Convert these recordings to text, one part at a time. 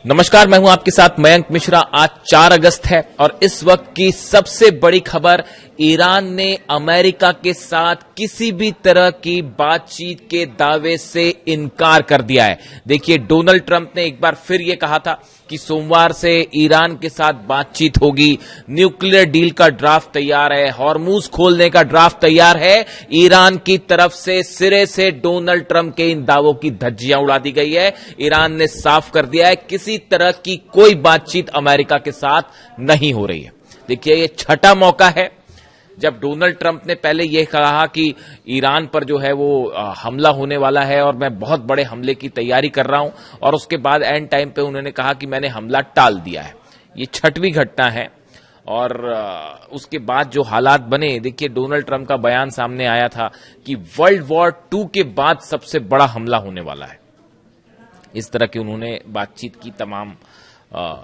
नमस्कार, मैं हूं आपके साथ मयंक मिश्रा। आज 4 अगस्त है और इस वक्त की सबसे बड़ी खबर, ईरान ने अमेरिका के साथ किसी भी तरह की बातचीत के दावे से इनकार कर दिया है। देखिए, डोनाल्ड ट्रंप ने एक बार फिर यह कहा था कि सोमवार से ईरान के साथ बातचीत होगी, न्यूक्लियर डील का ड्राफ्ट तैयार है, हॉर्मूज खोलने का ड्राफ्ट तैयार है। ईरान की तरफ से सिरे से डोनाल्ड ट्रंप के इन दावों की धज्जियां उड़ा दी गई है। ईरान ने साफ कर दिया है किसी तरह की कोई बातचीत अमेरिका के साथ नहीं हो रही है। देखिए, यह छठा मौका है जब डोनाल्ड ट्रंप ने पहले यह कहा कि ईरान पर जो है वो हमला होने वाला है और मैं बहुत बड़े हमले की तैयारी कर रहा हूं, और उसके बाद एंड टाइम पे उन्होंने कहा कि मैंने हमला टाल दिया है। ये छठवीं घटना है और उसके बाद जो हालात बने, देखिए डोनाल्ड ट्रंप का बयान सामने आया था कि वर्ल्ड वॉर 2 के बाद सबसे बड़ा हमला होने वाला है। इस तरह की उन्होंने बातचीत की। तमाम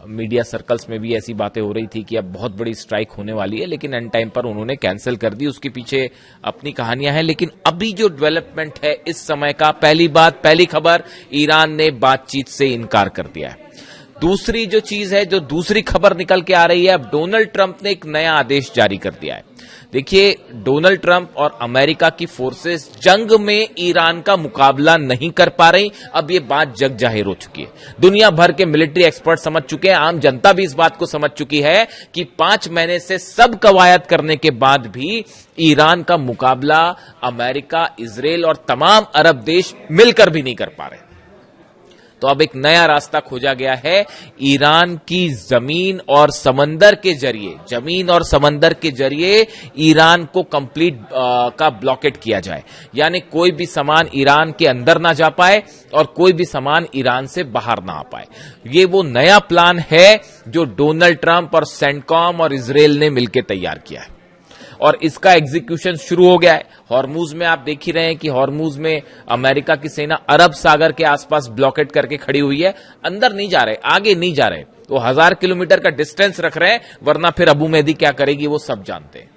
मीडिया सर्कल्स में भी ऐसी बातें हो रही थी कि अब बहुत बड़ी स्ट्राइक होने वाली है, लेकिन एंड टाइम पर उन्होंने कैंसिल कर दी। उसके पीछे अपनी कहानियां हैं, लेकिन अभी जो डेवलपमेंट है इस समय का, पहली खबर, ईरान ने बातचीत से इनकार कर दिया है। दूसरी जो चीज है, जो दूसरी खबर निकल के आ रही है, अब डोनाल्ड ट्रंप ने एक नया आदेश जारी कर दिया है। देखिए, डोनाल्ड ट्रंप और अमेरिका की फोर्सेस जंग में ईरान का मुकाबला नहीं कर पा रही। अब ये बात जग जाहिर हो चुकी है। दुनिया भर के मिलिट्री एक्सपर्ट समझ चुके हैं, आम जनता भी इस बात को समझ चुकी है कि 5 महीने से सब कवायद करने के बाद भी ईरान का मुकाबला अमेरिका, इजराइल और तमाम अरब देश मिलकर भी नहीं कर पा रहे। तो अब एक नया रास्ता खोजा गया है। ईरान की जमीन और समंदर के जरिए ईरान को कंप्लीट का ब्लॉकेट किया जाए, यानी कोई भी सामान ईरान के अंदर ना जा पाए और कोई भी सामान ईरान से बाहर ना आ पाए। ये वो नया प्लान है जो डोनाल्ड ट्रंप और सेंटकॉम और इजराइल ने मिलकर तैयार किया है और इसका एग्जीक्यूशन शुरू हो गया है। हॉर्मूज में आप देख ही रहे हैं कि हॉर्मूज में अमेरिका की सेना अरब सागर के आसपास ब्लॉकेट करके खड़ी हुई है। अंदर नहीं जा रहे, आगे नहीं जा रहे, तो 1000 किलोमीटर का डिस्टेंस रख रहे हैं, वरना फिर अबू मेहदी क्या करेगी वो सब जानते हैं।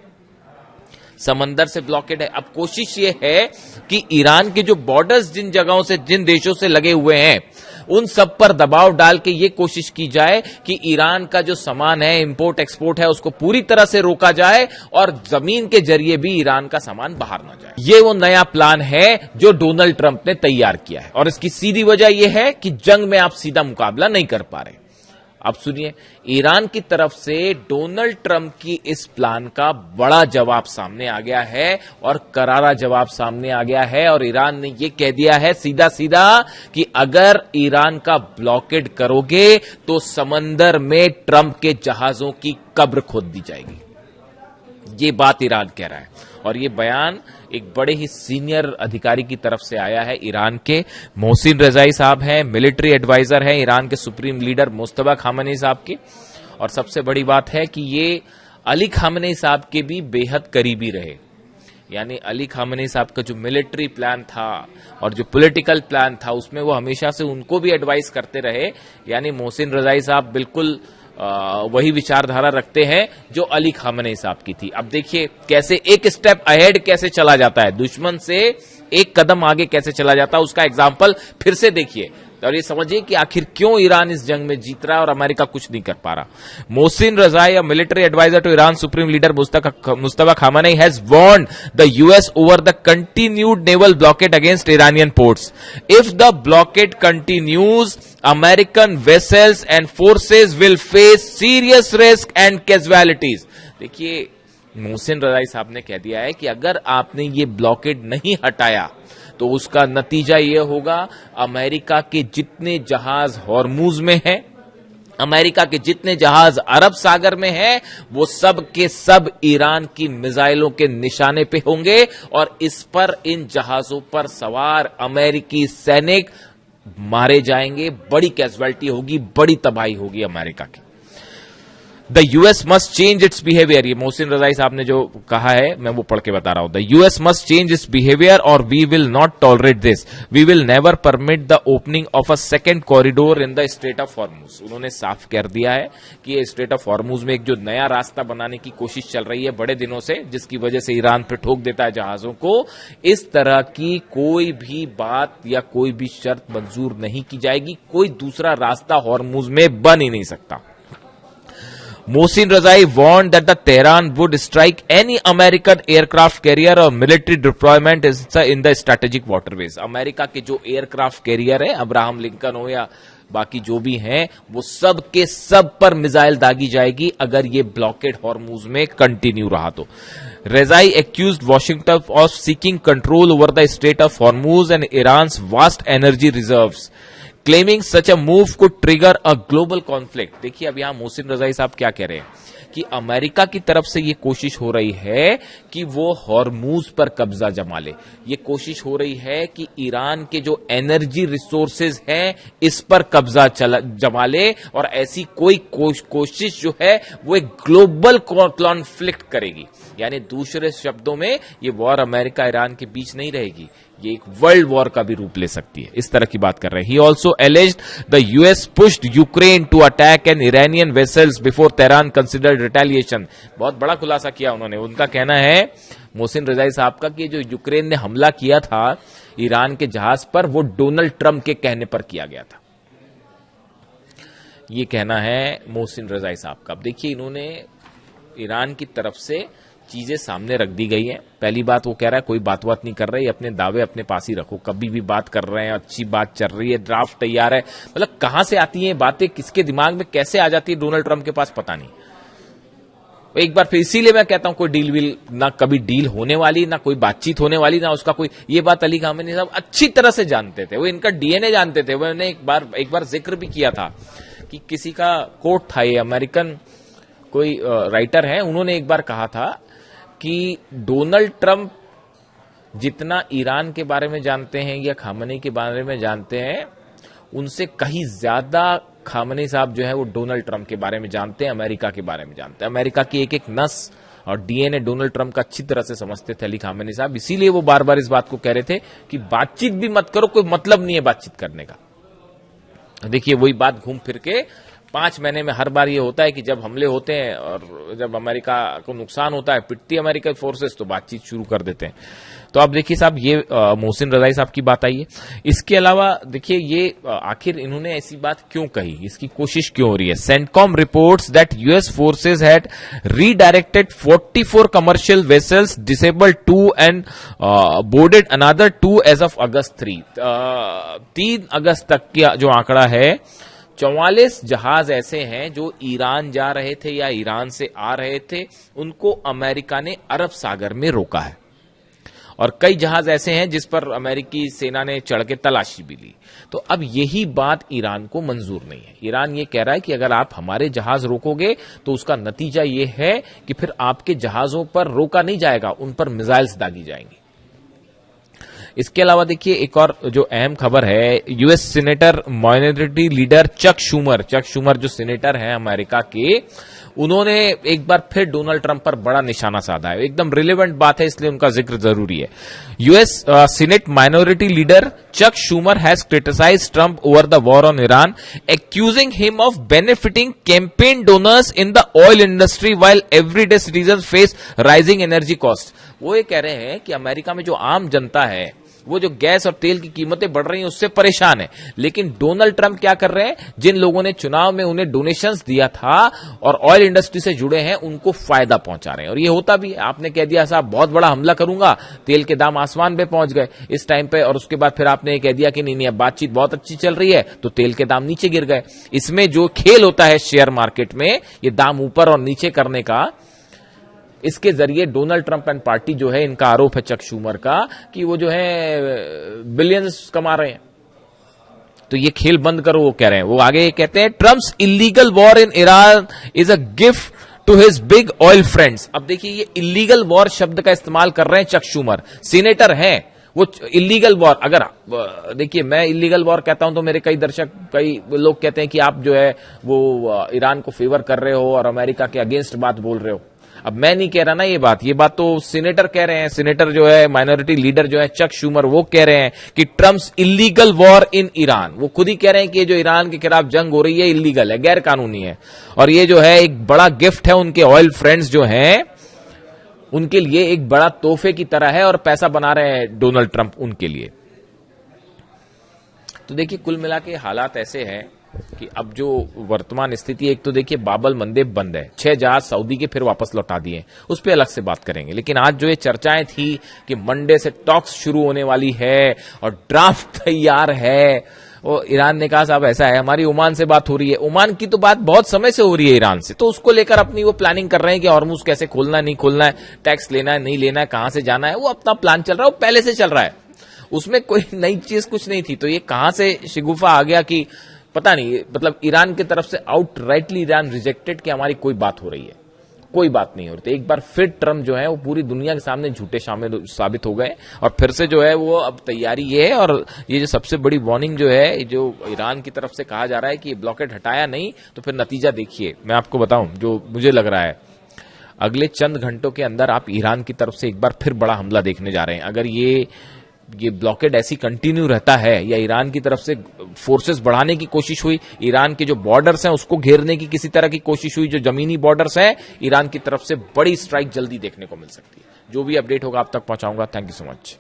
समंदर से ब्लॉकेड है। अब कोशिश ये है कि ईरान के जो बॉर्डर्स जिन जगहों से, जिन देशों से लगे हुए हैं, उन सब पर दबाव डाल के ये कोशिश की जाए कि ईरान का जो सामान है, इंपोर्ट एक्सपोर्ट है, उसको पूरी तरह से रोका जाए और जमीन के जरिए भी ईरान का सामान बाहर ना जाए। ये वो नया प्लान है जो डोनाल्ड ट्रंप ने तैयार किया है और इसकी सीधी वजह यह है कि जंग में आप सीधा मुकाबला नहीं कर पा रहे। अब सुनिए, ईरान की तरफ से डोनाल्ड ट्रंप की इस प्लान का बड़ा जवाब सामने आ गया है और करारा जवाब सामने आ गया है और ईरान ने यह कह दिया है सीधा सीधा कि अगर ईरान का ब्लॉकेड करोगे तो समंदर में ट्रंप के जहाजों की कब्र खोद दी जाएगी। ये बात ईरान कह रहा है और ये बयान एक बड़े ही सीनियर अधिकारी की तरफ से आया है। ईरान के मोहसिन रजाई साहब हैं, मिलिट्री एडवाइजर हैं ईरान के सुप्रीम लीडर मुस्तफा खामेनी साहब के, और सबसे बड़ी बात है कि ये अली खामेनी साहब के भी बेहद करीबी रहे। यानी अली खामेनी साहब का जो मिलिट्री प्लान था और जो पॉलिटिकल प्लान था, उसमें वो हमेशा से उनको भी एडवाइस करते रहे। यानी मोहसिन रजाई साहब बिल्कुल वही विचारधारा रखते हैं जो अली खामेनी साहब की थी। अब देखिए कैसे एक स्टेप अहेड कैसे चला जाता है, दुश्मन से एक कदम आगे कैसे चला जाता है, उसका एग्जाम्पल फिर से देखिए और ये समझिए कि आखिर क्यों ईरान इस जंग में जीत रहा है और अमेरिका कुछ नहीं कर पा रहा। Mohsen Rezaei, military adviser to Iran supreme leader Mustafa Khamenei has warned the US over the continued naval blockade against Iranian ports. If the blockade continues, American vessels and forces will face serious risk and casualties. देखिए, Mohsen रजाई साहब ने कह दिया है कि अगर आपने ये ब्लॉकेड नहीं हटाया तो उसका नतीजा यह होगा, अमेरिका के जितने जहाज हॉर्मूज में हैं, अमेरिका के जितने जहाज अरब सागर में हैं, वो सब के सब ईरान की मिसाइलों के निशाने पे होंगे और इस पर, इन जहाजों पर सवार अमेरिकी सैनिक मारे जाएंगे। बड़ी कैजुअलिटी होगी, बड़ी तबाही होगी अमेरिका की। The US must change its behaviour, ये मोहसिन रजाई साहब ने जो कहा है मैं वो पढ़ के बता रहा हूं। The US must change its behaviour और we will not tolerate this, we will never permit the opening of a second corridor in the Strait of Hormuz. उन्होंने साफ कर दिया है कि ये स्ट्रेट ऑफ हॉर्मुज में एक जो नया रास्ता बनाने की कोशिश चल रही है बड़े दिनों से, जिसकी वजह से ईरान पे ठोक देता है जहाजों को, इस तरह की कोई भी बात या कोई भी शर्त मंजूर नहीं की जाएगी। कोई दूसरा रास्ता हॉर्मुज में बन ही नहीं सकता। Mohsin Razai warned that the Tehran would strike any American aircraft carrier or military deployment in the strategic waterways. America के जो एयरक्राफ्ट कैरियर है, अब्राहम लिंकन हो या बाकी जो भी हैं, वो सब के सब पर मिसाइल दागी जाएगी अगर ये ब्लॉकेड हॉर्मुज में कंटिन्यू रहा तो। Razai accused Washington of seeking control over the Strait of Hormuz and Iran's vast energy reserves, claiming such a move could trigger a global conflict. देखिए अब यहां मोहसिन रजाई साहब क्या कह रहे हैं कि अमेरिका की तरफ से ये कोशिश हो रही है कि वो हॉर्मुज पर कब्जा जमा ले। ये कोशिश हो रही है कि ईरान के जो एनर्जी रिसोर्सेज हैं इस पर कब्जा जमा ले, और ऐसी कोई कोशिश जो है वो एक ग्लोबल कॉन्फ्लिक्ट करेगी। यानी दूसरे शब्दों में ये वॉर अमेरिका ईरान के बीच नहीं रहेगी, ये एक वर्ल्ड वॉर का भी रूप ले सकती है। इस तरह की बात कर रहे हैं। He also alleged the US pushed Ukraine to attack an Iranian vessels before Tehran considered retaliation. बहुत बड़ा खुलासा किया उन्होंने। उनका कहना है मोहसिन रजाई साहब का कि जो यूक्रेन ने हमला किया था ईरान के जहाज पर, वो डोनाल्ड ट्रंप के कहने पर किया गया था। ये कहना है मोहसिन रजाई साहब का। अब देखिए इन्होंने ईरान की तरफ से चीजें सामने रख दी गई हैं। पहली बात वो कह रहा है कोई बात नहीं कर रहा है, अपने दावे अपने पास ही रखो, कभी भी बात कर रहे हैं, अच्छी बात चल रही है, ड्राफ्ट तैयार है। मतलब कहां से आती हैं बातें, किसके दिमाग में कैसे आ जाती है डोनाल्ड ट्रंप के पास, पता नहीं। एक बार फिर इसीलिए मैं कहता हूं कोई डील विल ना, कभी डील होने वाली ना, कोई बातचीत होने वाली ना, उसका कोई, ये बात अली खामेनी साहब अच्छी तरह से जानते थे, वो इनका डीएनए जानते थे। उन्होंने एक बार जिक्र भी किया था कि किसी का कोट था, ये अमेरिकन कोई राइटर है, उन्होंने एक बार कहा था कि डोनाल्ड ट्रंप जितना ईरान के बारे में जानते हैं या खामेनी के बारे में जानते हैं, उनसे कहीं ज्यादा खामेनी साहब जो है वो डोनाल्ड ट्रंप के बारे में जानते हैं, अमेरिका के बारे में जानते हैं। अमेरिका की एक एक नस और डीएनए डोनाल्ड ट्रंप का अच्छी तरह से समझते थे अली खामेनी साहब। इसीलिए वो बार बार इस बात को कह रहे थे कि बातचीत भी मत करो, कोई मतलब नहीं है बातचीत करने का। देखिए वही बात घूम फिर के 5 महीने में हर बार ये होता है कि जब हमले होते हैं और जब अमेरिका को नुकसान होता है, पिटती अमेरिकन फोर्सेस, तो बातचीत शुरू कर देते हैं। तो अब देखिए साहब ये मोहसिन रजाई साहब की बात आई है। इसके अलावा देखिए ये आखिर इन्होंने ऐसी बात क्यों कही, इसकी कोशिश क्यों हो रही है। CENTCOM reports that US forces had redirected 44 commercial vessels, disabled 2 and boarded another 2 as of August 3। 3 अगस्त तक का जो आंकड़ा है, 44 जहाज ऐसे हैं जो ईरान जा रहे थे या ईरान से आ रहे थे, उनको अमेरिका ने अरब सागर में रोका है। और कई जहाज ऐसे हैं जिस पर अमेरिकी सेना ने चढ़ के तलाशी भी ली। तो अब यही बात ईरान को मंजूर नहीं है। ईरान ये कह रहा है कि अगर आप हमारे जहाज रोकोगे तो उसका नतीजा ये है कि फिर आपके जहाजों पर रोका नहीं जाएगा, उन पर मिसाइल्स दागी जाएंगी। इसके अलावा देखिए एक और जो अहम खबर है, US senator minority leader Chuck Schumer जो सीनेटर हैं अमेरिका के, उन्होंने एक बार फिर डोनाल्ड ट्रंप पर बड़ा निशाना साधा है। एकदम रिलेवेंट बात है, इसलिए उनका जिक्र जरूरी है। US senate minority leader Chuck Schumer has criticised Trump over the war on Iran, accusing him of benefiting campaign donors in the oil industry while everyday citizens face rising energy cost. वो ये कह रहे हैं कि America में जो आम जनता है वो जो गैस और तेल की कीमतें बढ़ रही हैं उससे परेशान है, लेकिन डोनाल्ड ट्रंप क्या कर रहे हैं, जिन लोगों ने चुनाव में उन्हें डोनेशंस दिया था और ऑयल इंडस्ट्री से जुड़े हैं उनको फायदा पहुंचा रहे हैं। और ये होता भी है। आपने कह दिया साहब बहुत बड़ा हमला करूंगा, तेल के दाम आसमान पे पहुंच गए इस टाइम पे, और उसके बाद फिर आपने कह दिया कि नहीं अब बातचीत बहुत अच्छी चल रही है, तो तेल के दाम नीचे गिर गए। इसमें जो खेल होता है शेयर मार्केट में, ये दाम ऊपर और नीचे करने का, इसके जरिए डोनाल्ड ट्रंप एंड पार्टी जो है, इनका आरोप है चक शूमर का कि वो जो है बिलियंस कमा रहे हैं। तो ये खेल बंद करो, वो कह रहे हैं। वो आगे कहते हैं Trump's illegal war in Iran is a gift to his big oil friends. अब देखिए ये इलीगल वॉर शब्द का इस्तेमाल कर रहे हैं चक शूमर, सीनेटर हैं, वो इलीगल वॉर, अगर देखिए मैं इलीगल वॉर कहता हूं तो मेरे कई दर्शक, कई लोग कहते हैं कि आप जो है वो ईरान को फेवर कर रहे हो और अमेरिका के अगेंस्ट बात बोल रहे हो। अब मैं नहीं कह रहा ना ये बात तो सीनेटर कह रहे हैं, सीनेटर जो है माइनॉरिटी लीडर जो है चक शूमर, वो कह रहे हैं कि Trump's illegal war in Iran, वो खुद ही कह रहे हैं कि ये जो ईरान के खिलाफ जंग हो रही है इलीगल है, गैर कानूनी है, और ये जो है एक बड़ा गिफ्ट है उनके ऑयल फ्रेंड्स जो हैं उनके लिए, एक बड़ा तोहफे की तरह है, और पैसा बना रहे हैं डोनाल्ड ट्रंप उनके लिए। तो देखिए कुल मिला के हालात ऐसे हैं कि अब जो वर्तमान स्थिति, एक तो देखिए बाबल मंदेब बंद है, 6 जहाज सऊदी के फिर वापस लौटा दिए, उस पर अलग से बात करेंगे। लेकिन आज जो ये चर्चाएं थी कि मंडे से टॉक्स शुरू होने वाली है और ड्राफ्ट तैयार है, वो ईरान ने कहा साहब ऐसा है, हमारी ओमान से बात हो रही है, ओमान की तो बात बहुत समय से हो रही है ईरान से, तो उसको लेकर अपनी वो प्लानिंग कर रहे हैं कि हॉर्मुज कैसे खोलना है, नहीं खोलना है, टैक्स लेना है, नहीं लेना है, कहां से जाना है, वो अपना प्लान चल रहा है, वो पहले से चल रहा है, उसमें कोई नई चीज कुछ नहीं थी। तो ये कहां से शिगुफा आ गया कि पता नहीं, मतलब ईरान की तरफ से आउटराइटली ईरान रिजेक्टेड कि हमारी कोई बात हो रही है, कोई बात नहीं हो रही। तो एक बार फिर ट्रम्प जो है वो पूरी दुनिया के सामने झूठे साबित हो गए, और फिर से जो है वो अब तैयारी ये है, और ये जो सबसे बड़ी वार्निंग जो है, जो ईरान की तरफ से कहा जा रहा है कि ये ब्लॉकेड हटाया नहीं तो फिर नतीजा देखिए। मैं आपको बताऊं जो मुझे लग रहा है, अगले चंद घंटों के अंदर आप ईरान की तरफ से एक बार फिर बड़ा हमला देखने जा रहे हैं। अगर ये ब्लॉकेड ऐसी कंटिन्यू रहता है, या ईरान की तरफ से फोर्सेस बढ़ाने की कोशिश हुई, ईरान के जो बॉर्डर्स हैं उसको घेरने की किसी तरह की कोशिश हुई, जो जमीनी बॉर्डर्स हैं, ईरान की तरफ से बड़ी स्ट्राइक जल्दी देखने को मिल सकती है। जो भी अपडेट होगा आप तक पहुंचाऊंगा। Thank you so much.